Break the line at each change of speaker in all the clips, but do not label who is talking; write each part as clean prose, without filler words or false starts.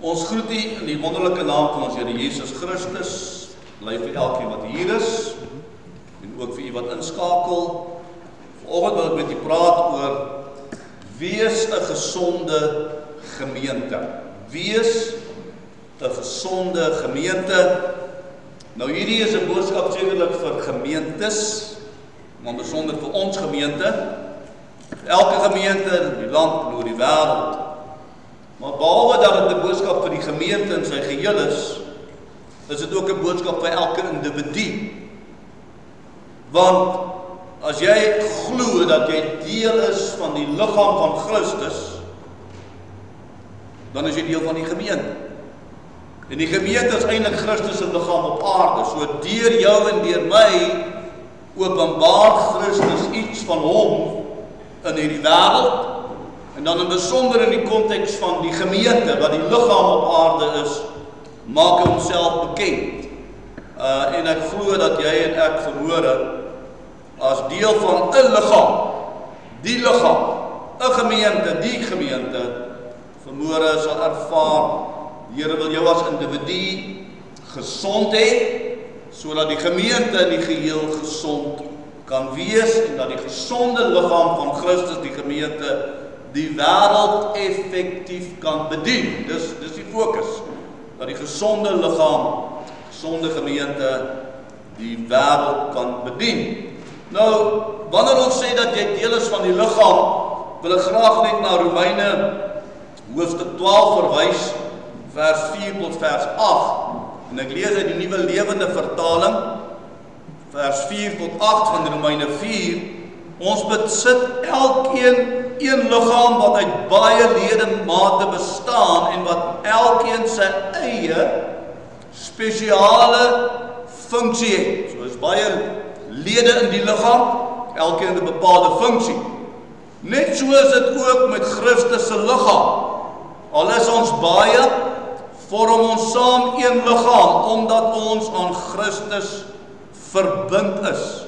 Ons groet u in die wonderlike naam van ons Here Jesus Christus. Bly vir elkeen wat hier is en ook vir u wat inskakel. Vanoggend wil ek met u praat oor wees 'n gesonde gemeente. Wees 'n gesonde gemeente. Nou hierdie is 'n boodskap sekerlik vir gemeentes, maar besonder vir ons gemeente. Elke gemeente in die land en oor die wêreld. Maar behalwe dat dit 'n boodskap vir die gemeente in sy geheel is dit ook 'n boodskap vir elke individu. Want as jy glo dat jy deel is van die liggaam van Christus, dan is jy deel van die gemeente. En die gemeente is eintlik Christus se liggaam op aarde. So deur jou en deur my openbaar Christus iets van hom in hierdie wêreld. En dan in besonder in die konteks van die gemeente, wat die liggaam op aarde is, maak hy homself bekend. En ek glo dat jy en ek vanmôre as deel van 'n liggaam, die liggaam, 'n gemeente, die gemeente, vanmôre sal ervaar, die Here wil jou as individu gesond hê, sodat die gemeente in die geheel gesond kan wees, en dat die gesonde liggaam van Christus, die gemeente, die wêreld effektief kan bedien. Dis die fokus. Dat die gesonde liggaam, gesonde gemeente, die wêreld kan bedien. Nou, wanneer ons sê dat jy deel is van die liggaam, wil ek graag net na Romeine hoofstuk 12 verwys, vers 4 tot vers 8. En ek lees uit die Nuwe Lewende Vertaling, vers 4 tot 8 van Romeine 4. Ons besit elkeen een liggaam wat uit baie ledemate bestaan en wat elkeen sy eie spesiale funksie het. So is baie lede in die liggaam, elkeen het 'n bepaalde funksie. Net so is dit ook met Christus se liggaam. Al is ons baie, vorm ons saam een liggaam, omdat ons aan Christus verbind is.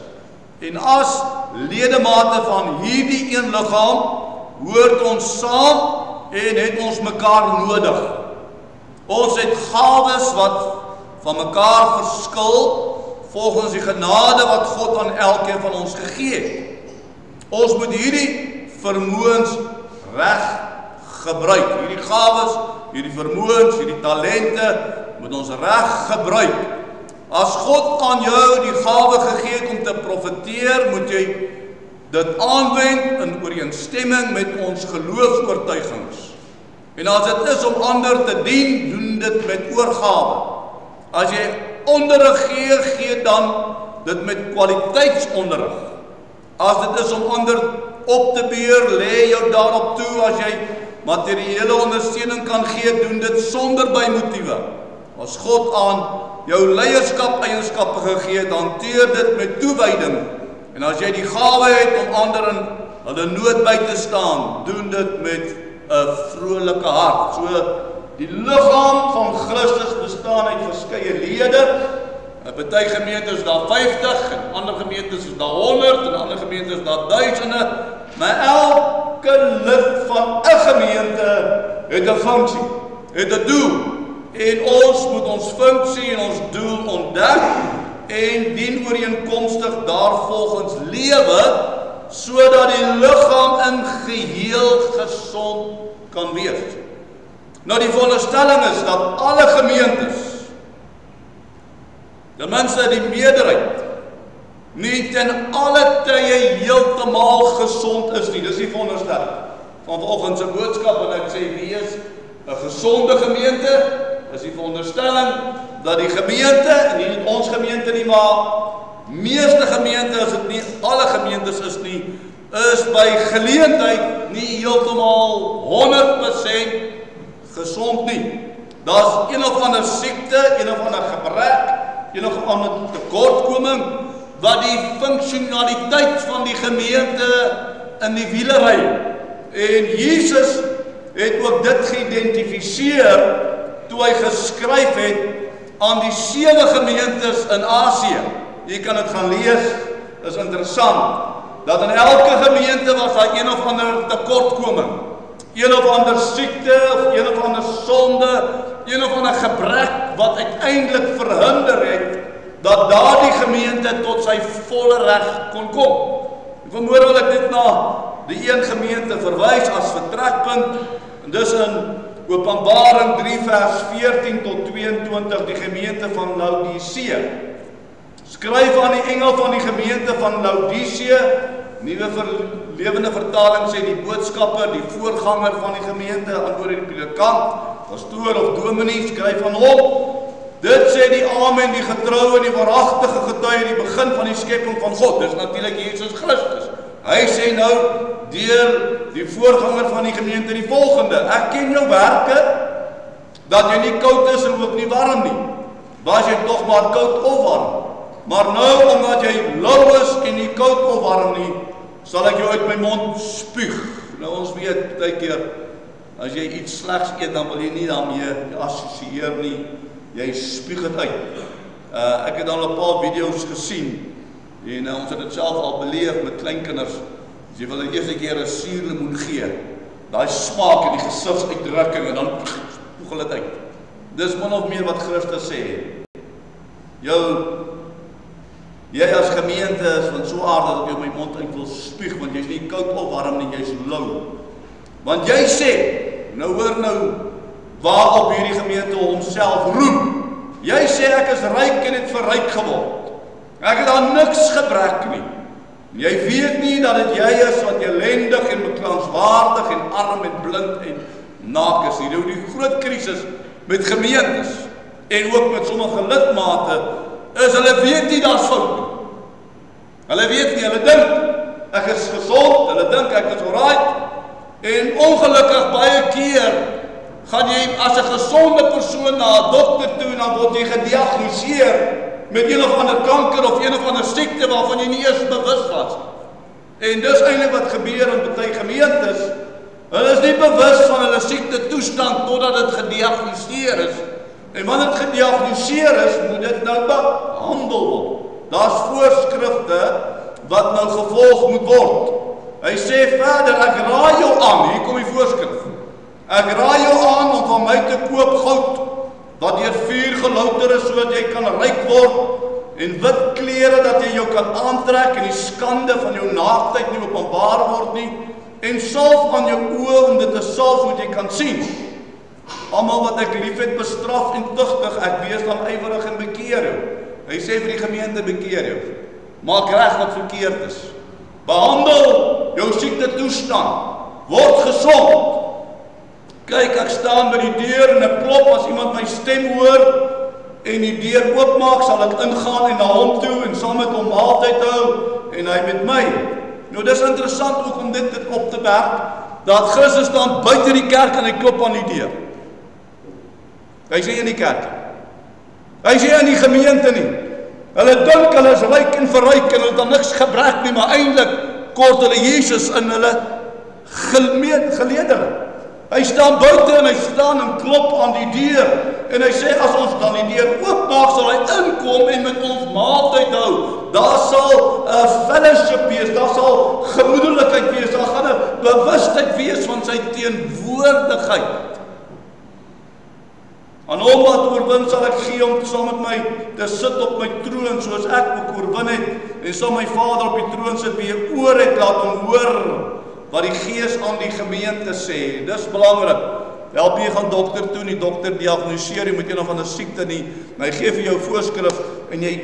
En as ledemate van hierdie een liggaam, hoort ons saam en het ons mekaar nodig. Ons het gawes wat van mekaar verskil, volgens die genade wat God aan elkeen van ons gegee het. Ons moet hierdie vermoëns reg gebruik. Hierdie gawes, hierdie vermoëns, hierdie talente, moet ons reg gebruik. As God aan jou die gawe gegee het om te profeteer, moet jy dit aanwend in ooreenstemming met ons geloofsoortuigings. En as dit is om ander te dien, doen dit met oorgawe. As jy onderrig gee, gee dan dit met kwaliteitsonderrig. As dit is om ander op te beur, lê jou daarop toe. As jy materiële ondersteuning kan gee, doen dit sonder bymotiewe. As God aan jou leierskap eienskappe gegee het, hanteer dit met toewyding. En as jy die gawe het om ander in hulle nood by te staan, doen dit met 'n vrolike hart. So die liggaam van Christus bestaan uit verskeie lede. In party gemeentes is daar 50, in ander gemeentes is daar 100, in ander gemeentes is daar duisende. Maar elke lid van 'n gemeente het 'n funksie, het 'n doel. En ons moet ons funksie en ons doel ontdek en dien ooreenkomstig daarvolgens lewe, sodat die liggaam in geheel gesond kan wees. Nou die veronderstelling is dat alle gemeentes, ten minste die meerderheid, nie ten alle tye heeltemal gesond is nie. Dis die veronderstelling van vanoggend se boodskap, en ek sê wees 'n gesonde gemeente. Is die veronderstelling dat die gemeente, en nie ons gemeente nie, maar meeste gemeente, as dit nie alle gemeentes is nie, is by geleentheid nie heeltemal 100% gesond nie. Daar's een of ander siekte, een of ander gebrek, een of ander tekortkoming, wat die funksionaliteit van die gemeente in die wiele ry. En Jesus het ook dit geïdentifiseer toe hy geskryf het aan die 7 gemeentes in Asië. Jy kan dit gaan lees, is interessant, dat in elke gemeente was daar een of ander tekortkoming. Een of ander siekte, of een of ander gesonde, een of ander gebrek wat uiteindelik verhinder het dat daardie gemeente tot sy volle reg kon kom. Vanmôre wil ek dit na die een gemeente verwys as vertrekpunt, en dis in Openbaring 3 vers 14 tot 22, die gemeente van Laodicea. Skryf aan die engel van die gemeente van Laodicea, Nuwe Lewende Vertaling sê die boodskapper, die voorganger van die gemeente, antwoord die predikant, pastoor of dominee, skryf aan hom. Dit sê die Amen, die getroue en die waaragtige getuie, die begin van die skepping van God. Dis natuurlik Jesus Christus. Hy sê nou deur die voorganger van die gemeente die volgende: ek ken jou werke, dat jy nie koud is en ook nie warm nie. Was jy tog maar koud of warm? Maar nou, omdat jy lou is en nie koud of warm nie, sal ek jou uit my mond spuug. Nou ons weet, baie keer, as jy iets slegs eet, dan wil jy nie daarmee assosieer nie, jy spuug het uit. Ek het al 'n paar video's gesien, en ons het dit self al beleef met kleinkinders. As jy wil die eerste keer 'n suurlemoen gee, daai smaak en die gesigsuitdrukking, en dan spuug hulle dit uit. Dis min of meer wat Christus sê. Jy as gemeente is van so aard dat ek jou my mond uit wil spuug, want jy's nie koud of warm nie, jy's lou. Want jy sê, nou hoor nou, waarop hierdie gemeente homself roem. Jy sê ek is ryk en het verryk geword. Ek het aan niks gebrek nie. Jy weet nie dat dit jy is wat ellendig en beklaanswaardig en arm en blind en naak is. Hier die groot krisis met gemeentes en ook met sommige lidmate is hulle weet nie daar's fout nie. Hulle weet nie, hulle dink ek is gesond, hulle dink ek is alright, en ongelukkig baie keer gaan jy as 'n gesonde persoon na 'n dokter toe en dan word jy gediagnoseer met een of ander kanker of een of ander siekte waarvan jy nie eers bewus was. En dis eintlik wat gebeur in baie gemeentes. Hulle is nie bewus van hulle siekte toestand totdat dit gediagnoseer is. En wanneer dit gediagnoseer is, moet dit nou behandel word. Daar's voorskrifte wat nou gevolg moet word. Hy sê verder, ek raai jou aan, hier kom die voorskrif. Ek raai jou aan om van my te koop goud, wat deur vuur gelouter is, sodat jy kan ryk word, en wit klere, dat jy jou kan aantrek, en die skande van jou naaktheid nie openbaar word nie, en salf aan jou oë, om dit te salf, sodat jy kan sien. Almal wat ek lief het, bestraf en tugtig, ek wees dan ywerig en bekeer jou. Hy sê vir die gemeente, bekeer jou. Maak reg wat verkeerd is. Behandel jou siekte toestand. Word gesond. Kyk, ek staan by die deur en ek klop, as iemand my stem hoor en die deur oopmaak, sal ek ingaan en na hom toe en saam met hom maaltyd hou en hy met my. Nou dis interessant ook om dit op te merk, dat Christus staan buite die kerk en hy klop aan die deur. Hy sê in die kerk. Hy sê in die gemeente nie. Hulle dink hulle is ryk en verryk en hulle het dan niks gebrek nie, maar eintlik kort hulle Jesus in hulle geledere. Hy staan buite en hy staan en klop aan die deur. En hy sê, as ons dan die deur oopmaak, sal hy inkom en met ons maaltyd hou. Daar sal 'n fellowship wees, daar sal gemoedelikheid wees, daar gaan 'n bewustheid wees van sy teenwoordigheid. Aan hom wat oorwin sal ek gee om saam met my te sit op my troon, soos ek ook oorwin het, en sal my Vader op die troon sit, wie 'n oor het, laat hom hoor wat die Gees aan die gemeente sê. Dis belangrik. Help jy gaan dokter toe, die dokter diagnoseer jy met een of ander siekte nie, maar hy gee vir jou voorskrif en jy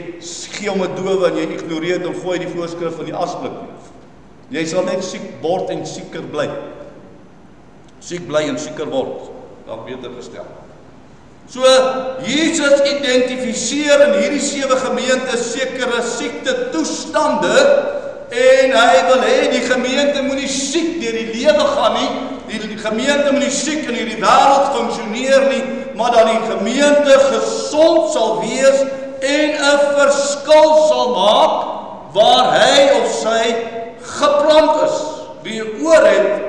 gee hom 'n dowe en jy ignoreer dit en gooi die voorskrif in die asblik. Jy sal net siek word en sieker bly. Siek bly en sieker word. Dan beter gestel. So, Jesus identifiseer in hierdie 7 gemeentes sekere siekte toestande, en hy wil hê die gemeente moet nie siek deur die lewe gaan nie, die gemeente moet nie siek in hierdie wêreld funksioneer nie, maar dat die gemeente gesond sal wees en 'n verskil sal maak waar hy of sy geplant is. Wie oor het,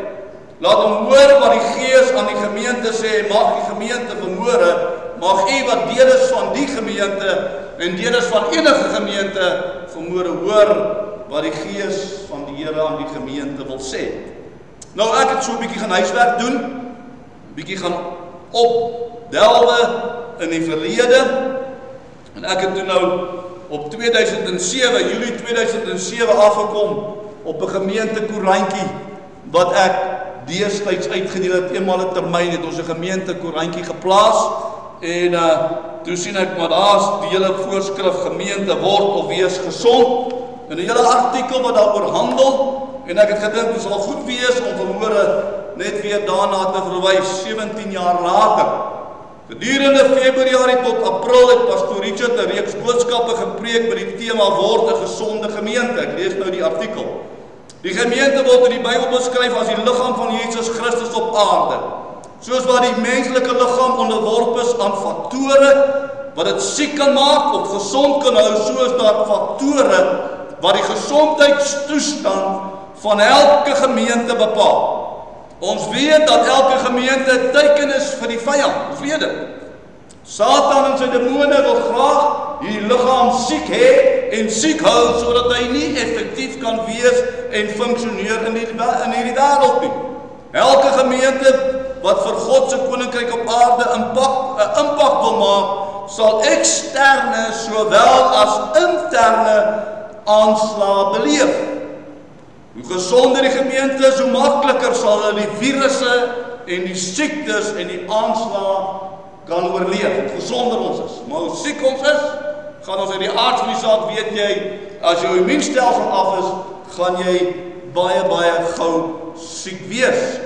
laat hom hoor wat die Gees aan die gemeente sê. Mag die gemeente vanmôre, mag u wat deel is van die gemeente en deel is van enige gemeente vanmôre hoor wat die Gees van die Here aan die gemeente wil sê. Nou ek het so 'n bietjie gaan huiswerk doen, bietjie gaan opdelwe in die verlede. En ek het toe nou op 2007, Julie 2007 afgekom op 'n gemeentekoerantjie wat ek destyds uitgedeel het. Eenmal 'n termyn het ons 'n gemeentekoerantjie geplaas en toe sien ek maar daar's die hele voorskrif gemeente word of wees gesond en 'n hele artikel wat daaroor handel en ek het gedink dit sal goed wees om vanmôre net weer daarna te verwys 17 jaar later. Gedurende Februarie tot April het Pastor Richard 'n reeks boodskappe gepreek met die tema word 'n gesonde gemeente. Ek lees nou die artikel. Die gemeente word in die Bybel beskryf as die liggaam van Jesus Christus op aarde. Soos wat die menslike liggaam onderworpe is aan faktore wat dit siek kan maak of gesond kan hou, so is daar faktore wat die gesondheidstoestand van elke gemeente bepaal. Ons weet dat elke gemeente 'n teken is vir die vyand. Ons weet dit. Satan en sy demone wil graag hierdie liggaam siek hê en siek hou sodat hy nie effektief kan wees en funksioneer in hierdie wêreld nie. Elke gemeente wat vir God se koninkryk op aarde 'n impak wil maak, sal eksterne sowel as interne aanslae beleef. Hoe gesonder die gemeente is, hoe makliker sal hulle die virusse en die siektes en die aanslae kan oorleef. Hoe gesonder ons is. Maar hoe siek ons is, gaan ons uit die aard van die saak weet jy, as jou immuunstelsel af is, gaan jy baie gou siek wees.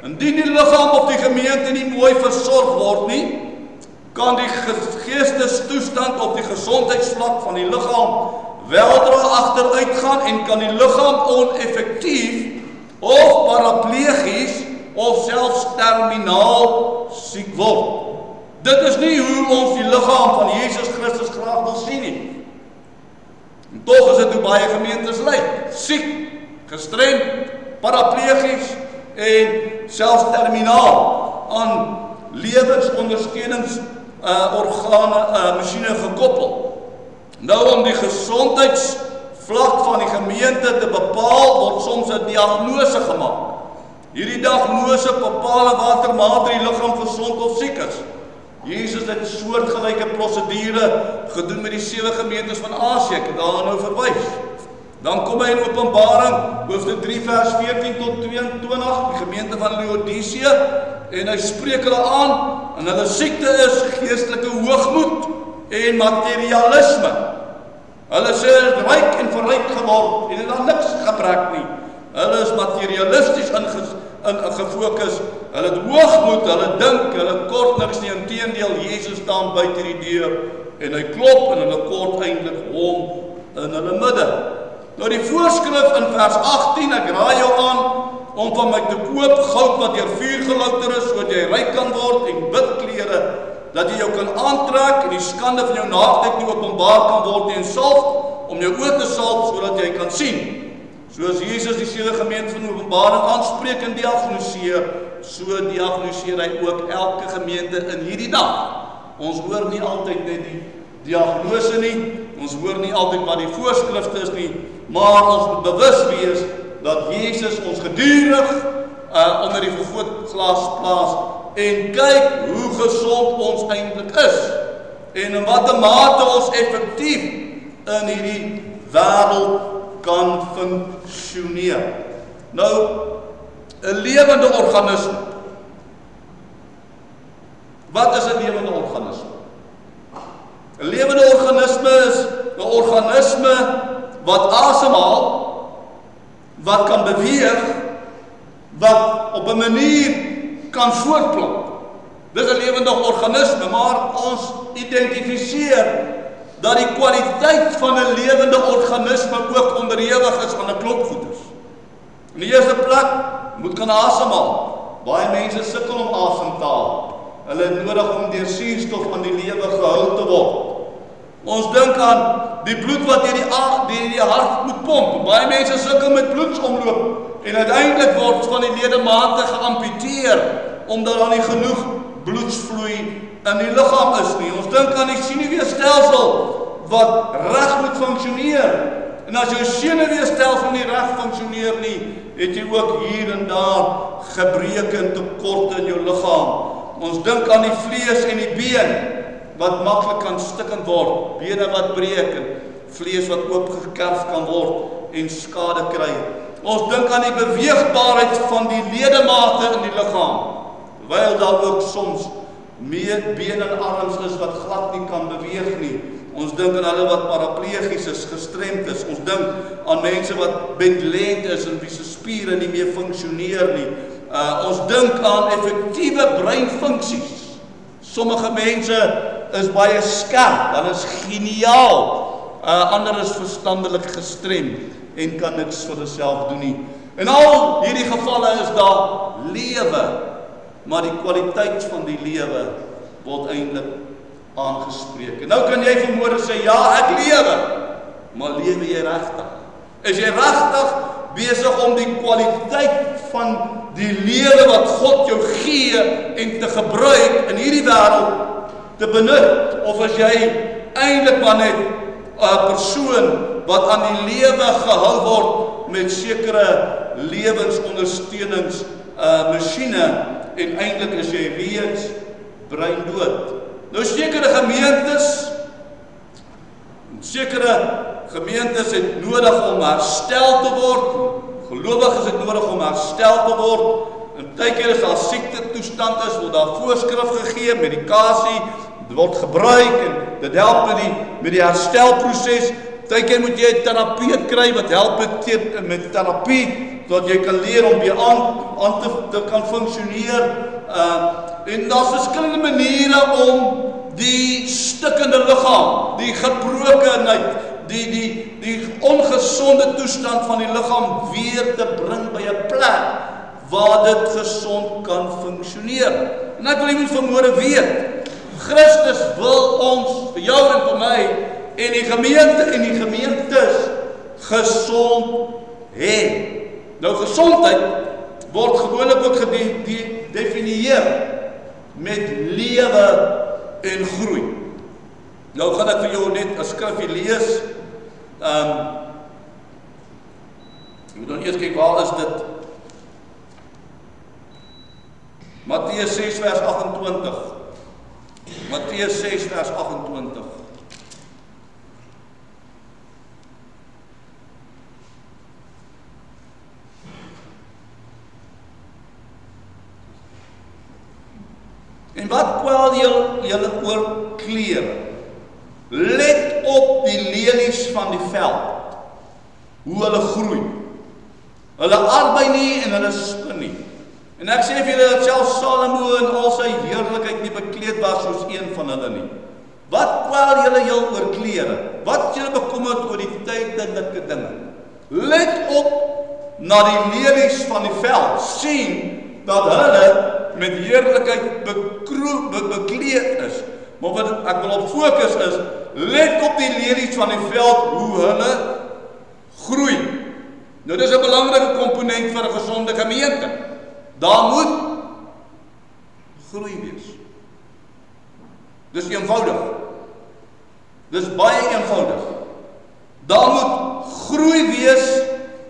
Indien die liggaam of die gemeente nie mooi versorg word nie, kan die geestestoestand op die gesondheidsvlak van die liggaam weldra agteruit gaan en kan die liggaam oneffektief of paraplegies of selfs terminaal siek word. Dit is nie hoe ons die liggaam van Jesus Christus graag wil sien nie. En tog is dit hoe baie gemeentes lyk. Siek, gestremd, paraplegies en selfs terminaal aan lewensondersteuningsorgane, masjiene gekoppel. Nou om die gesondheidsvlak van die gemeente te bepaal, word soms 'n diagnose gemaak. Hierdie diagnose bepaal watter mate die liggaam gesond of siek is. Jesus het 'n soortgelyke prosedure gedoen met die 7 gemeentes van Asië. Ek het daarna nou verwys. Dan kom hy in Openbaring, hoofstuk 3 vers 14 tot 22, die gemeente van Laodicea, en hy spreek hulle aan, en hulle siekte is geestelike hoogmoed en materialisme. Hulle sê ryk en verryk geword en het daar niks gebrek nie. Hulle is materialisties gefokus. Hulle het hoogmoed, hulle dink, hulle kort niks nie. Inteendeel, Jesus staan buite die deur en hy klop en hulle kort eintlik hom in hulle midde. Nou die voorskrif in vers 18, ek raai jou aan om van my te koop goud wat deur vuur gelouter is, sodat jy ryk kan word, en wit klere dat jy jou kan aantrek en die skande van jou naaktheid nie openbaar kan word nie, en salf om jou oë te salf sodat jy kan sien. Soos Jesus die 7 gemeentes van Openbaring aanspreek en diagnoseer, so diagnoseer hy ook elke gemeente in hierdie dag. Ons hoor nie altyd net die diagnose nie, ons hoor nie altyd wat die voorskrifte is nie, maar ons moet bewus wees dat Jesus ons gedurig onder die vergrootglas plaas en kyk hoe gesond ons eintlik is en in watter mate ons effektief in hierdie wêreld kan funksioneer. Nou, 'n lewende organisme. Wat is 'n lewende organisme? 'n Lewende organisme is 'n organisme wat asemhaal, wat kan beweeg, wat op 'n manier kan voortplant. Dis 'n lewende organisme, maar ons identifiseer dat die kwaliteit van 'n lewende organisme ook onderhewig is aan 'n klop goeders. In die eerste plek moet kan asemhaal. Baie mense sukkel om asem te haal. Hulle het nodig om deur suurstof aan die lewe gehou te word. Ons dink aan die bloed wat deur die hart moet pomp. Baie mense sukkel met bloedsomloop en uiteindelik word van die ledemate geamputeer omdat daar nie genoeg bloedsvloei in die liggaam is nie. Ons dink aan die senuweestelsel wat reg moet funksioneer. En as jou senuweestelsel nie reg funksioneer nie, het jy ook hier en daar gebreke en tekorte in jou liggaam. Ons dink aan die vlees en die been wat maklik kan stikkend word, bene wat breek en vlees wat oopgekerf kan word en skade kry. Ons dink aan die beweegbaarheid van die ledemate in die liggaam, terwyl daar ook soms meer bene en arms is wat glad nie kan beweeg nie. Ons dink aan hulle wat paraplegies is, gestremd is. Ons dink aan mense wat bedlend is en wie se spiere nie meer funksioneer nie. Ons dink aan effektiewe breinfunksies. Sommige mense is baie skerp, hulle is geniaal. Ander is verstandelik gestremd en kan niks vir hulself doen nie. In al hierdie gevalle is daar lewe, maar die kwaliteit van die lewe word eintlik aangespreek. En nou kan jy vanmôre sê, ja, ek lewe, maar lewe jy regtig? Is jy regtig besig om die kwaliteit van die lewe wat God jou gee en te gebruik in hierdie wêreld te benut? Of is jy eintlik maar net 'n persoon wat aan die lewe gehou word met sekere lewensondersteunings masjiene en eintlik is jy reeds breindood? Nou sekere gemeentes het nodig om herstel te word. Gelowiges het nodig om herstel te word. En partykeer as daar siektetoestand is, word daar voorskrif gegee, medikasie word gebruik en dit help met die herstelproses. Partykeer moet jy 'n terapeut kry wat help met terapie, sodat jy kan leer om weer aan te kan funksioneer. En daar's verskillende maniere om die stikkende liggaam, die gebrokenheid, die ongesonde toestand van die liggaam weer te bring by 'n plek waar dit gesond kan funksioneer. En ek wil jy moet vanmôre weet, Christus wil ons, vir jou en vir my, en die gemeente en die gemeentes gesond hê. Nou gesondheid word gewoonlik ook gedefinieer met lewe en groei. Nou gaan ek vir jou net 'n skrifgie lees. Jy moet dan eers kyk, waar is dit? Matteus 6 vers 28. Matteus 6 vers 28. En wat kwel julle oor klere? Let op die lelies van die veld, hoe hulle groei. Hulle arbei nie en hulle spin nie. En ek sê vir julle dat selfs Salomo in al sy heerlikheid nie bekleed was soos een van hulle nie. Wat kwel julle heel oor klere? Wat julle bekommerd oor die tydelike dinge? Let op na die lelies van die veld, sien dat hulle met heerlikheid bekleed is. Maar wat ek wil op fokus is, let op die lelies van die veld, hoe hulle groei. Nou dis 'n belangrike komponent vir 'n gesonde gemeente. Daar moet groei wees. Dis eenvoudig. Dis baie eenvoudig. Daar moet groei wees,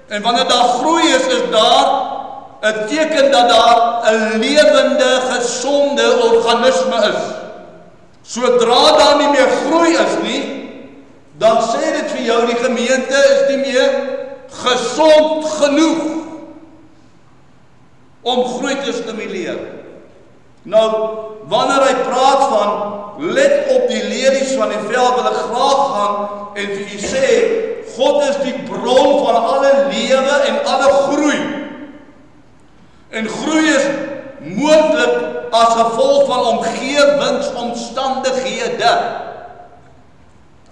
en wanneer daar groei is daar 'n teken dat daar 'n lewende, gesonde organisme is. Sodra daar nie meer groei is nie, dan sê dit vir jou die gemeente is nie meer gesond genoeg om groei te stimuleer. Nou, wanneer hy praat van let op die lelies van die veld, wil ek graag gaan en vir u sê, God is die bron van alle lewe en alle groei. En groei is moontlik as gevolg van omgewingsomstandighede.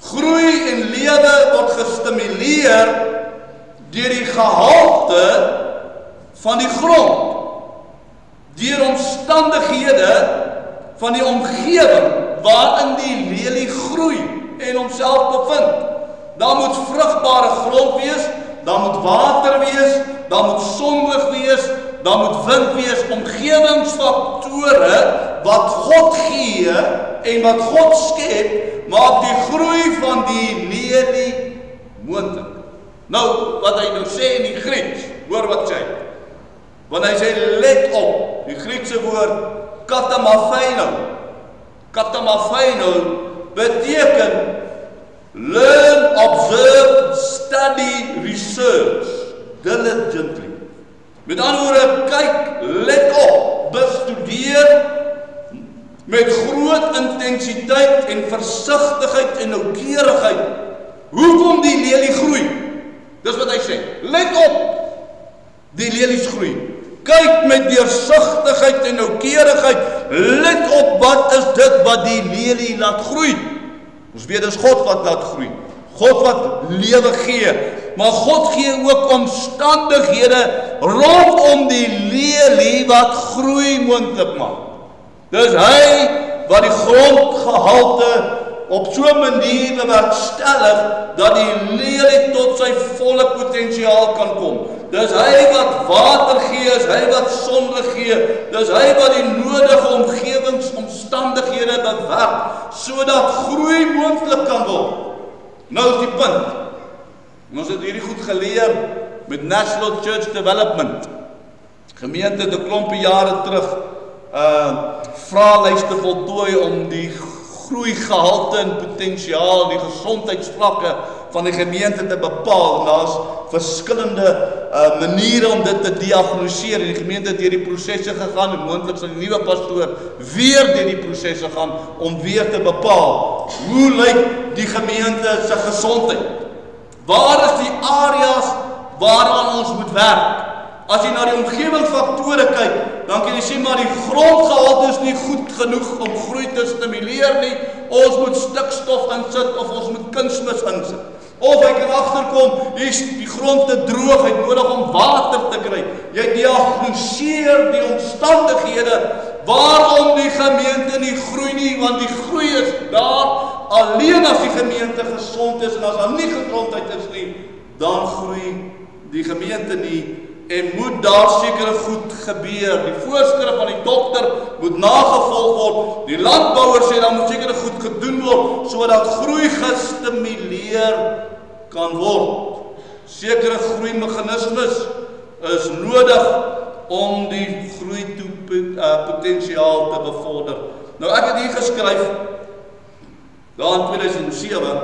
Groei en lewe word gestimuleer deur die gehalte van die grond, deur omstandighede van die omgewing waarin die lelie groei en homself bevind. Daar moet vrugbare grond wees, daar moet water wees, daar moet sonlig wees, daar moet wind wees, omgewingsfaktore wat God gee en wat God skep, maak die groei van die lelie moontlik. Nou, wat hy nou sê in die Grieks, hoor wat sê. Want hy sê let op, die Griekse woord katamafeino. Katamafeino beteken learn, observe, study, research diligently. Met ander woorde, kyk, let op, bestudeer met groot intensiteit en versigtigheid en noukeurigheid. Hoekom die lelie groei? Dis wat hy sê. Let op, die lelies groei. Kyk met deursigtigheid en noukeurigheid. Let op, wat is dit wat die lelie laat groei? Ons weet, dis God wat laat groei. God wat lewe gee. Maar God gee ook omstandighede rondom die lelie wat groei moontlik maak. Dis hy wat die grondgehalte op so 'n manier bewerkstellig dat die lelie tot sy volle potensiaal kan kom. Dis hy wat water gee, is hy wat sonlig gee, dis hy wat die nodige omgewingsomstandighede bewerk, sodat groei moontlik kan word. Nou is die punt. En ons het hierdie goed geleer met National Church Development. Gemeente het 'n klompie jare terug vraelyste voltooi om die groeigehalte en potensiaal, die gesondheidsvlakke van die gemeente te bepaal. En daar's verskillende maniere om dit te diagnoseer. En die gemeente het deur die prosesse gegaan en moontlik sal die nuwe pastoor weer deur die prosesse gaan om weer te bepaal hoe lyk die gemeente se gesondheid. Waar is die areas waaraan ons moet werk? As jy na die omgewingsfaktore kyk, dan kan jy sê maar die grondgehalte is nie goed genoeg om groei te stimuleer nie. Ons moet stikstof insit of ons moet kunsmis insit. Of hy kan agterkom, hier is die grond te droog, hy het nodig om water te kry. Jy diagnoseer die omstandighede waarom die gemeente nie groei nie, want die groei is daar alleen as die gemeente gesond is, en as daar nie gesondheid is nie, dan groei die gemeente nie. En moet daar sekere goed gebeur. Die voorskrif van die dokter moet nagevolg word. Die landbouer sê dan moet sekere goed gedoen word sodat groei gestimuleer kan word. Sekere groeimeganismes is nodig om die groei potensiaal te bevorder. Nou ek het hier geskryf daar in 2007,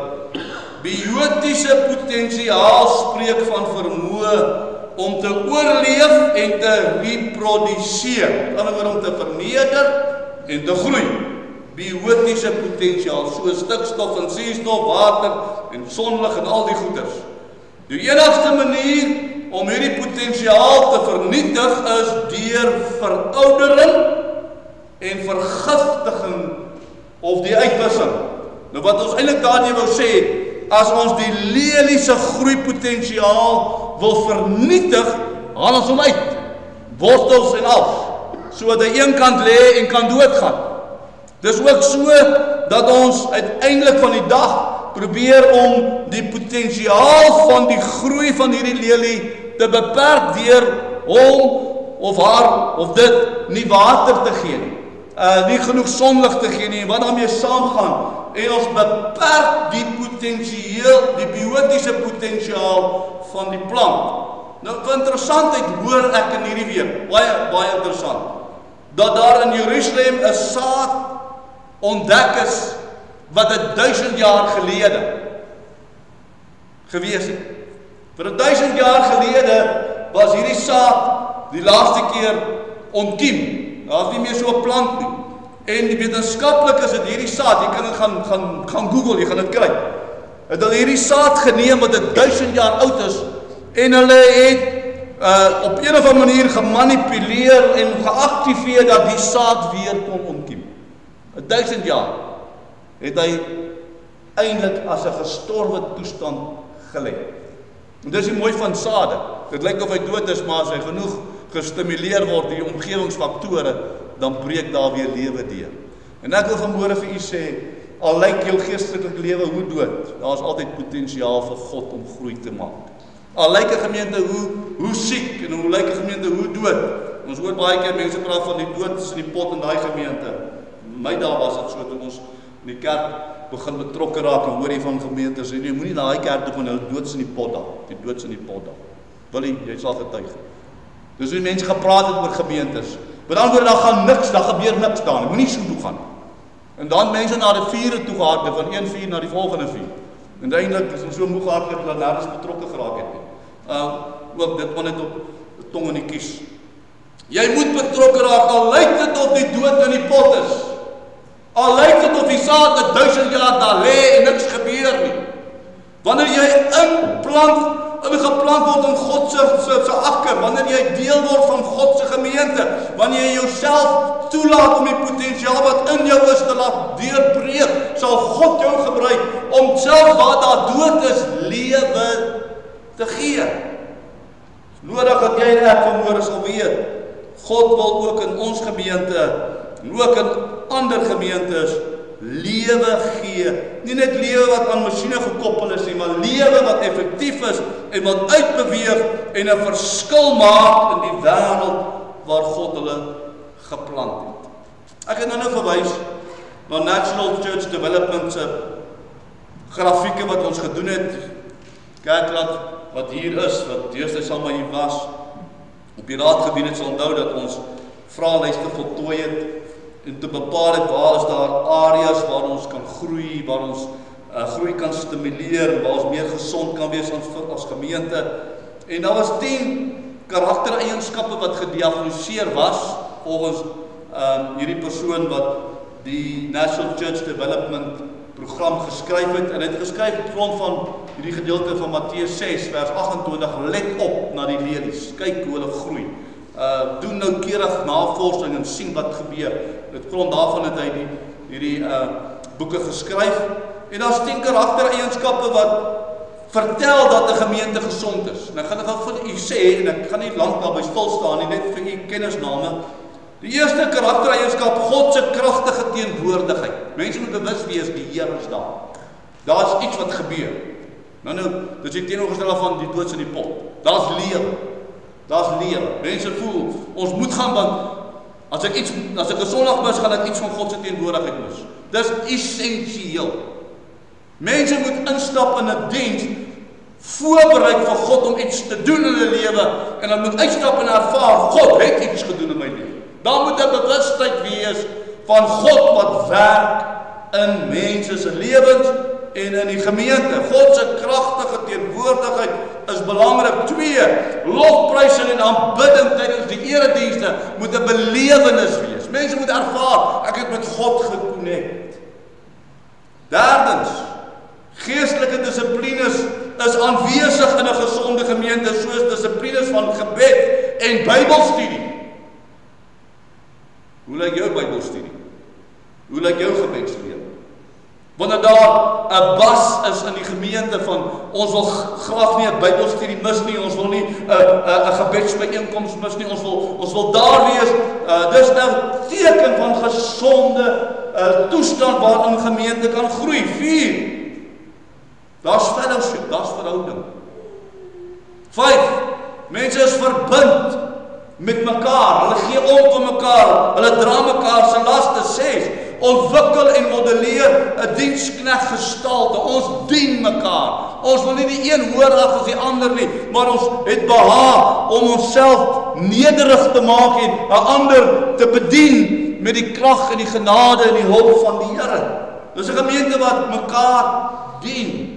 biotiese potensiaal spreek van vermoë om te oorleef en te reproduseer. Met ander woorde om te verneder en te groei. Biotiese potensiaal, soos stikstof en suurstof, water en sonlig en al die goeders. Die enigste manier om hierdie potensiaal te vernietig is deur veroudering en vergiftiging of die uitwissing. Nou wat ons eintlik daarmee wou sê, as ons die lelie se groeipotensiaal wil vernietig, haal ons hom uit, wortels en al, sodat hy een kant lê en kan doodgaan. Dis ook so dat ons uiteindelik van die dag probeer om die potensiaal van die groei van hierdie lelie te beperk deur hom of haar of dit nie water te gee nie, nie genoeg sonlig te gee nie, wat daarmee saamgaan. En ons beperk die potensieel, die biotiese potensiaal van die plant. Nou, vir interessantheid hoor ek in hierdie week, baie interessant, dat daar in Jerusalem 'n saad ontdek is wat 1000 jaar gelede gewees het. Vir 1000 jaar gelede was hierdie saad die laaste keer ontkiem. Daar is nie meer so 'n plant nie. En die wetenskaplikes het hierdie saad, jy kan dit gaan Google, jy gaan dit kry. Het hulle hierdie saad geneem wat 1000 jaar oud is en hulle het op een of ander manier gemanipuleer en geaktiveer dat die saad weer kon ontkiem. 1000 jaar het hy eintlik as 'n gestorwe toestand gelê. En dis die mooi van sade. Dit lyk of hy dood is, maar as hy genoeg gestimuleer word die omgewingsfaktore, dan breek daar weer lewe deur. En ek wil vanmôre vir u sê, al lyk jou geestelike lewe hoe dood, daar is altyd potensiaal vir God om groei te maak. Al lyk 'n gemeente hoe siek en hoe lyk 'n gemeente hoe dood. Ons hoor baie keer mense praat van die dood is in die pot in daai gemeente. My dae was dit so toe ons in die kerk begin betrokke raak en hoor jy van gemeentes en jy moenie na daai kerk toe gaan, hulle doods in die pot daar. Die doods in die pot daar. Wil jy sal getuig. Dis hoe mense gepraat het oor gemeentes. Met ander woorde, daar gaan niks, daar gebeur niks daar nie, moenie so toe gaan. En dan mense na die vierde toe gehardloop, van een vuur na die volgende vuur. En uiteindelik is ons so moeg gehardloop dat nergens betrokke geraak het nie. Ook dit maar net op die tong en die kies. Jy moet betrokke raak, al lyk dit of die dood in die pot is. Al lyk dit of die saad 1000 jaar daar lê en niks gebeur nie. Wanneer jy ingeplant word in God se akker, wanneer jy deel word van God se gemeente, wanneer jy jouself toelaat om die potensiaal wat in jou is te laat deurbreek, sal God jou gebruik om selfs waar daar dood is, lewe te gee. Nodig dat jy en ek vanmôre sal weet, God wil ook in ons gemeente en ook in ander gemeentes lewe gee. Nie net lewe wat aan masjiene gekoppel is nie, maar lewe wat effektief is en wat uitbeweeg en 'n verskil maak in die wêreld waar God hulle geplant het. Ek het nou verwys na National Church Development se grafieke wat ons gedoen het. Kerkraad wat hier is, wat deesdae al maar hier was, op die raad gedoen het, sal onthou dat ons vraelyste voltooi het en te bepaal het waar is daar areas waar ons kan groei, waar ons groei kan stimuleer, waar ons meer gesond kan wees as gemeente. En daar was 10 karaktereienskappe wat gediagnoseer was volgens hierdie persoon wat die National Church Development program geskryf het, en het geskryf op grond van hierdie gedeelte van Matteus 6 vers 28, let op na die lelies, kyk hoe hulle groei. Doen noukeurig navorsing en sien wat gebeur. Met grond daarvan het hy hierdie boeke geskryf. En daar's 10 karaktereienskappe wat vertel dat 'n gemeente gesond is. En ek gaan dit vir u sê, en ek gaan nie lank daarby stil staan nie, net vir u kennisname. Die eerste karaktereienskap, God se kragtige teenwoordigheid. Mense moet bewus wees, die Here is daar. Daar's iets wat gebeur. Nou, dis die teenoorgestelde van die doods in die pot. Daar's lewe. Daar's lewe. Mense voel, ons moet gaan, want as ek 'n Sondag mis, gaan ek iets van God se teenwoordigheid mis. Dis essensieel. Mense moet instap in 'n diens, voorberei vir God om iets te doen in hulle lewe, en dan moet uitstap en ervaar, God het iets gedoen in my lewe. Daar moet 'n bewustheid wees van God wat werk in mense se lewens en in die gemeente. God se kragtige teenwoordigheid is belangrik. 2, lofprysing en aanbidding tydens die eredienste moet 'n belewenis wees. Mense moet ervaar, ek het met God gekonnekt. Derdens, geestelike dissiplines is aanwesig in 'n gesonde gemeente, soos dissiplines van gebed en Bybelstudie. Hoe lyk jou Bybelstudie? Hoe lyk jou gebedslewe? Wanneer daar 'n bas is in die gemeente van ons wil graag nie 'n Bybelstudie mis nie, ons wil nie 'n gebedsbyeenkoms mis nie, ons wil daar wees. Dis 'n teken van gesonde toestand waarin gemeente kan groei. 4. Daar's fellowship, daar's verhouding. 5. Mense is verbind met mekaar, hulle gee om vir mekaar, hulle dra mekaar se laste. 6. Ontwikkel en modelleer 'n dienskneg gestalte. Ons dien mekaar. Ons wil nie die een hoër af as die ander nie, maar ons het behaag om onsself nederig te maak en 'n ander te bedien met die krag en die genade en die hulp van die Here. Dis 'n gemeente wat mekaar dien.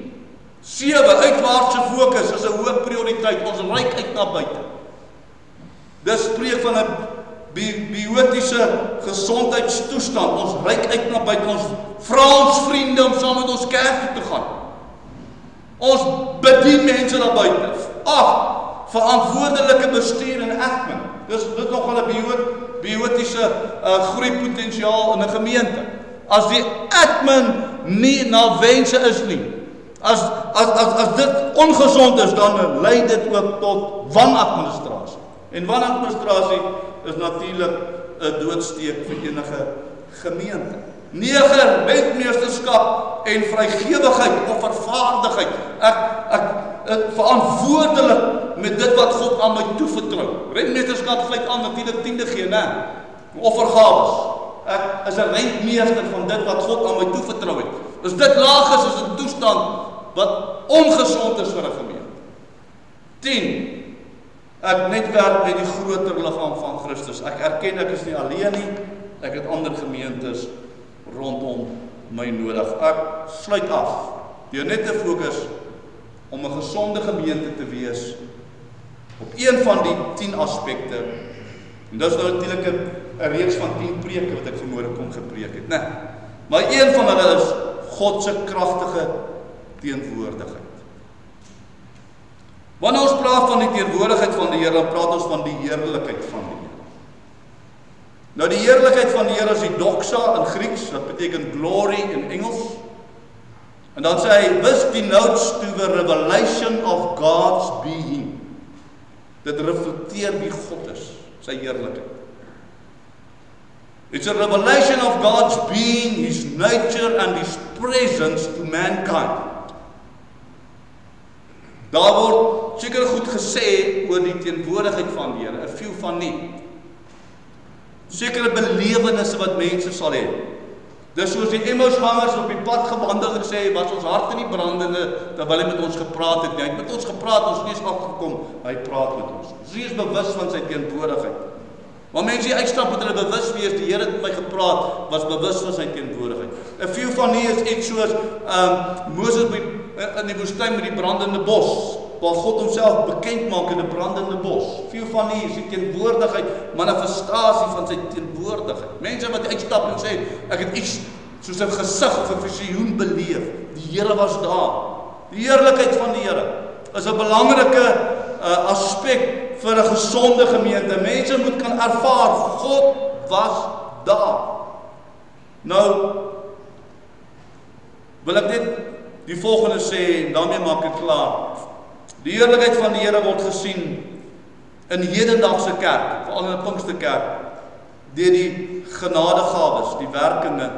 7. Uitwaartse fokus is 'n hoë prioriteit. Ons reik uit na buite. Dis spreek van 'n biotiese gesondheidstoestand. Ons reik uit na buite. Ons vra ons vriende om saam met ons kerk toe te gaan. Ons bedien mense daar buite. 8. Verantwoordelike bestuur en admin. Dis nogal 'n biotiese groeipotensiaal in 'n gemeente. As die admin nie na wense is nie, as dit ongesond is, dan lei dit ook tot wanadministrasie. En wanadministrasie is natuurlik 'n doodsteek vir enige gemeente. 9. Rentmeesterskap en vrygewigheid of vervaardigheid. Ek verantwoordelik met dit wat God aan my toevertrou. Rentmeesterskap sluit aan natuurlik tiende gee, né? Offergawes. Ek is 'n rentmeester van dit wat God aan my toevertrou het. As dit laag is 'n toestand wat ongesond is vir 'n gemeente. 10. Ek netwerk met die groter liggaam van Christus. Ek erken ek is nie alleen nie. Ek het ander gemeentes rondom my nodig. Ek sluit af deur net te fokus om 'n gesonde gemeente te wees op een van die 10 aspekte. En dis nou natuurlik 'n reeks van 10 preke wat ek vanmôre kom gepreek het, né? Maar een van hulle is God se kragtige teenwoordigheid. Wanneer ons praat van die teenwoordigheid van die Here, dan praat ons van die heerlikheid van die Here. Nou die heerlikheid van die Here is die doxa in Grieks, wat beteken glory in Engels. En dan sê hy, this denotes to the revelation of God's being. Dit reflekteer wie God is, sy heerlikheid. It's a revelation of God's being, His nature and His presence to mankind. Daar word seker goed gesê oor die teenwoordigheid van die Here, 'n few van nie. Sekere belewennisse wat mense sal hê. Dis soos die Emmausgangers op die pad gewandel en sê, was ons harte nie brandende terwyl hy met ons gepraat het nie. Hy het met ons gepraat, ons het nie eens agtergekom, hy praat met ons. Ons is bewus van sy teenwoordigheid. Maar mense die uitstap met hulle bewus wees, die Here het met my gepraat, was bewus van sy teenwoordigheid. 'n Few van nie is iets soos Moses in die woestyn met die brandende bos, waar God homself bekend maak in 'n brandende bos. Few van nie is die teenwoordigheid, manifestasie van sy teenwoordigheid. Mense wat uitstap en sê, ek het iets soos 'n gesig of 'n visioen beleef. Die Here was daar. Die heerlikheid van die Here is 'n belangrike aspek vir 'n gesonde gemeente. Mense moet kan ervaar, God was daar. Nou, wil ek net die volgende sê, en daarmee maak ek klaar. Die heerlikheid van die Here word gesien in hedendagse kerk, veral in 'n Pinksterkerk, deur die genadegawes, die werkinge,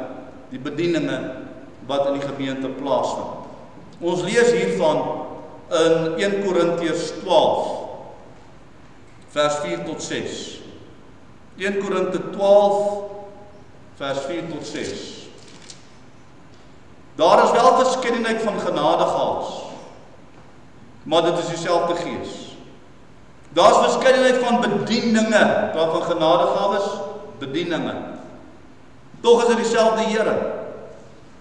die bedieninge wat in die gemeente plaasvind. Ons lees hiervan in 1 Korintiërs 12 vers 4 tot 6. 1 Korinte 12 vers 4 tot 6. Daar is wel verskeidenheid van genadegawes, maar dit is dieselfde Gees. Daar is verskeidenheid van bedieninge, waarvan genadegawes, bedieninge. Tog is dit dieselfde Here.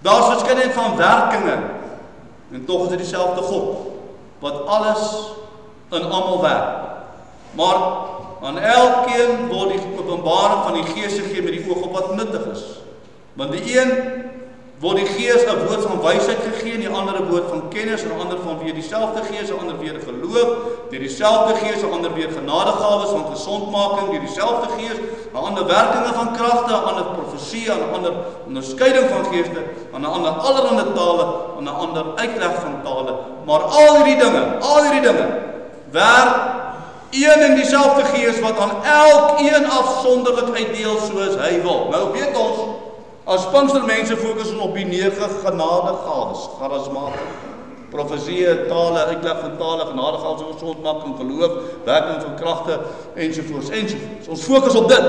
Daar is verskeidenheid van werkinge, en tog is dit dieselfde God, wat alles in almal werk. Maar aan elkeen word die openbaring van die Gees gegee met die oog op wat nuttig is. Want die een word die Gees 'n woord van wysheid gegee, en die ander 'n woord van kennis, en 'n ander van weer dieselfde Gees, 'n ander weer geloof, deur dieselfde Gees, 'n ander weer genadegawes van gesondmaking, deur dieselfde Gees, 'n ander werkinge van kragte, 'n ander profesie, 'n ander onderskeiding van geeste, 'n ander allerlei tale, 'n ander uitleg van tale. Maar al hierdie dinge werk een en dieselfde Gees wat aan elkeen afsonderlik uitdeel soos hy wil. Nou weet ons, as Pinkstermense fokus ons op die 9 genadegawes, charismate, profesie, tale, uitleg van tale, genadegawes, gesondmaking, geloof, werking van kragte, ensovoorts. Ons fokus op dit.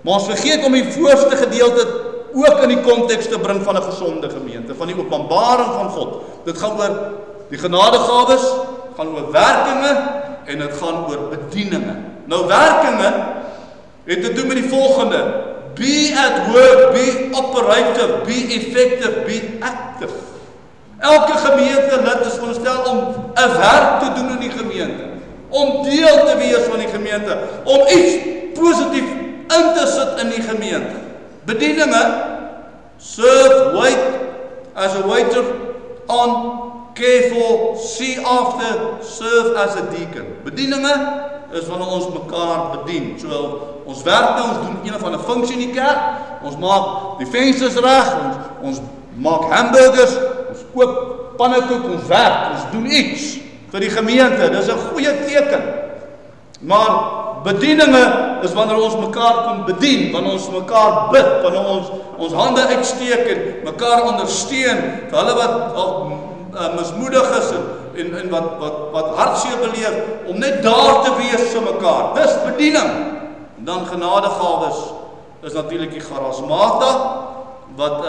Maar ons vergeet om die voorste gedeelte ook in die konteks te bring van 'n gesonde gemeente, van die openbaring van God. Dit gaan oor die genadegawes, gaan oor werkinge, en dit gaan oor bedieninge. Nou werkinge het te doen met die volgende: be at work, be operative, be effective, be active. Elke gemeentelid is veronderstel om 'n werk te doen in die gemeente, om deel te wees van die gemeente, om iets positief in te sit in die gemeente. Bedieninge: serve, wait as a waiter on, care for, see after, serve as a deacon. Bedieninge is wanneer ons mekaar bedien. So ons werk nou, ons doen een of ander funksie in die kerk, ons maak die vensters reg, ons maak hamburgers, ons koop pannekoek, ons werk, ons doen iets vir die gemeente. Dis 'n goeie teken. Maar bedieninge is wanneer ons mekaar kom bedien, wanneer ons mekaar bid, wanneer ons hande uitsteek en mekaar ondersteun vir hulle wat mismoedig is en wat hartseer beleef, om net daar te wees vir mekaar. Dis bediening. En dan genadegawes is natuurlik die charismata, wat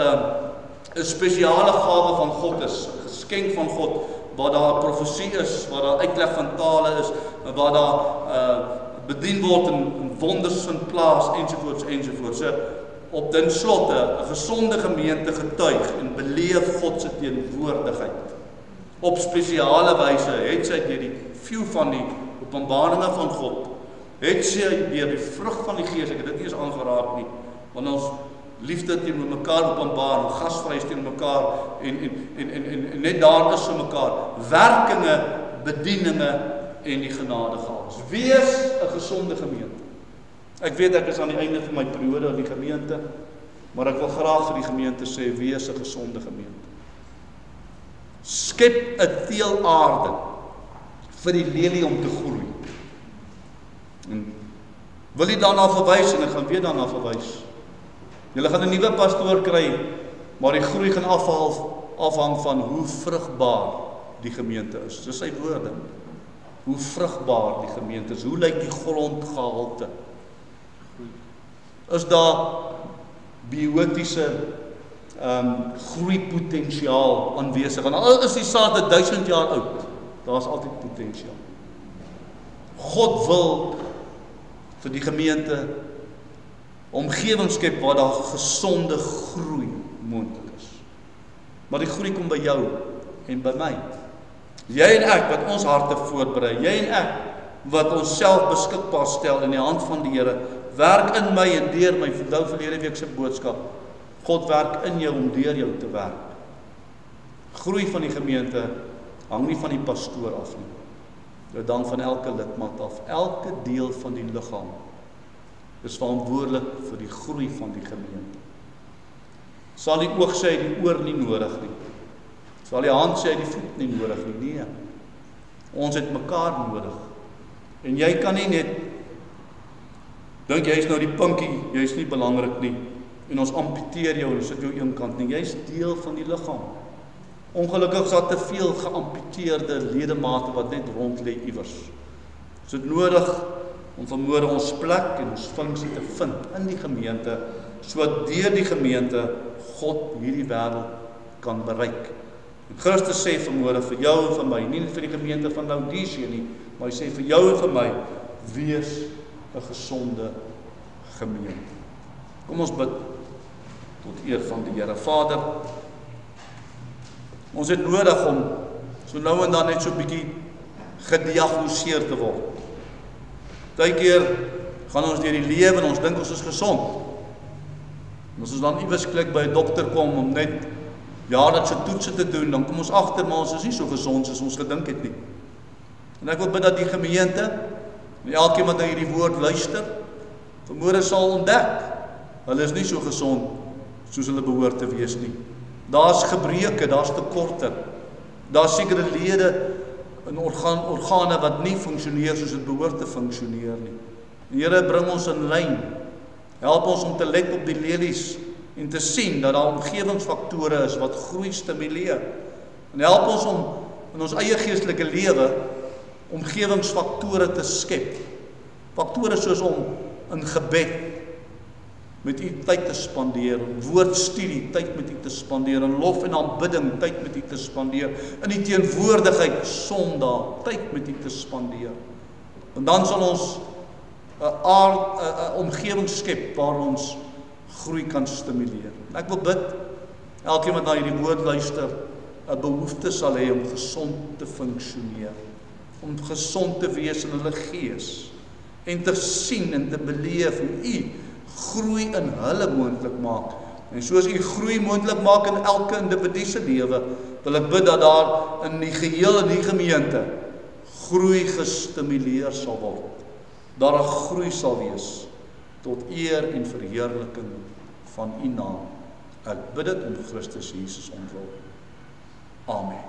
'n spesiale gawe van God is, 'n geskenk van God waar daar 'n profesie is, waar daar uitleg van tale is, waar daar bedien word en wonders vind plaas, ensovoorts. So, op den slotte, 'n gesonde gemeente getuig en beleef God se teenwoordigheid. Op spesiale wyse, het sy deur die few van die openbaringe van God, het sy deur die vrug van die Gees, ek het dit nie eens aangeraak nie, want ons liefde teenoor mekaar openbaar, gasvry teenoor mekaar, en net daar is vir mekaar, werkinge, bedieninge, en die genadegawes. Wees 'n gesonde gemeente. Ek weet ek is aan die einde van my periode in die gemeente, maar ek wil graag vir die gemeente sê, wees 'n gesonde gemeente. Skep 'n teelaarde vir die lelie om te groei. En wil jy daarna verwys, en ek gaan weer daarna verwys. Julle gaan 'n nuwe pastoor kry, maar die groei gaan afhang van hoe vrugbaar die gemeente is. Dis sy woorde. Hoe vrugbaar die gemeente is. Hoe lyk die grondgehalte? Is daar biotiese groeipotensiaal aanwesig? En al is die saad 1000 jaar oud, daar is altyd potensiaal. God wil vir die gemeente omgewing skep waar daar gesonde groei moontlik is. Maar die groei kom by jou en by my. Jy en ek wat ons harte voorberei, jy en ek wat ons self beskikbaar stel in die hand van die Here, werk in my en deur my. Onthou verlede week se boodskap. God werk in jou om deur jou te werk. Groei van die gemeente hang nie van die pastoor af nie. Dit hang van elke lidmaat af. Elke deel van die liggaam is verantwoordelik vir die groei van die gemeente. Sal die oog sê die oor nie nodig nie. Sal die hand sê die voet nie nodig nie. Nee. Ons het mekaar nodig. En jy kan nie net dink jy is nou die pinkie, jy is nie belangrik nie. En ons amputeer jou en sit jou een kant nie. Jy is deel van die liggaam. Ongelukkig is daar te veel geamputeerde ledemate wat net rond lê iewers. Ons het nodig om vanmôre ons plek en ons funksie te vind in die gemeente, sodat deur die gemeente God hierdie wêreld kan bereik. En Christus sê vanmôre vir jou en vir my, nie net vir die gemeente van Laodicea nie, maar hy sê vir jou en vir my, wees 'n gesonde gemeente. Kom ons bid tot eer van die Here. Vader, ons het nodig om so nou en dan net so 'n bietjie gediagnoseer te word. Partykeer gaan ons deur die lewe en ons dink ons is gesond. En as ons dan iewers klik by 'n dokter kom om net jaarlikse toetse te doen, dan kom ons agter maar ons is nie so gesond soos ons gedink het nie. En ek wil bid dat die gemeente en elkeen wat na hierdie woord luister, vanmôre sal ontdek, hulle is nie so gesond soos hulle behoort te wees nie. Daar's gebreke, daar's tekorte. Daar's sekere lede in organe wat nie funksioneer soos dit behoort te funksioneer nie. Die Here bring ons in lyn. Help ons om te let op die lelies en te sien dat daar omgewingsfaktore is wat groei stimuleer. En help ons om in ons eie geestelike lewe omgewingsfaktore te skep. Faktore soos om in gebed met U tyd te spandeer, woordstudie tyd met U te spandeer, in lof en aanbidding tyd met U te spandeer, in die teenwoordigheid Sondag tyd met U te spandeer. En dan sal ons 'n omgewing skep waar ons groei kan stimuleer. En ek wil bid, elkeen wat na hierdie woord luister, 'n behoefte sal hê om gesond te funksioneer, om gesond te wees in hulle gees, en te sien en te beleef hoe U groei in hulle moontlik maak. En soos U groei moontlik maak in elke individu se lewe, wil ek bid dat daar in die geheel in die gemeente groei gestimuleer sal word. Daar 'n groei sal wees tot eer en verheerliking van U naam. Ek bid dit in Christus Jesus ons wil. Amen.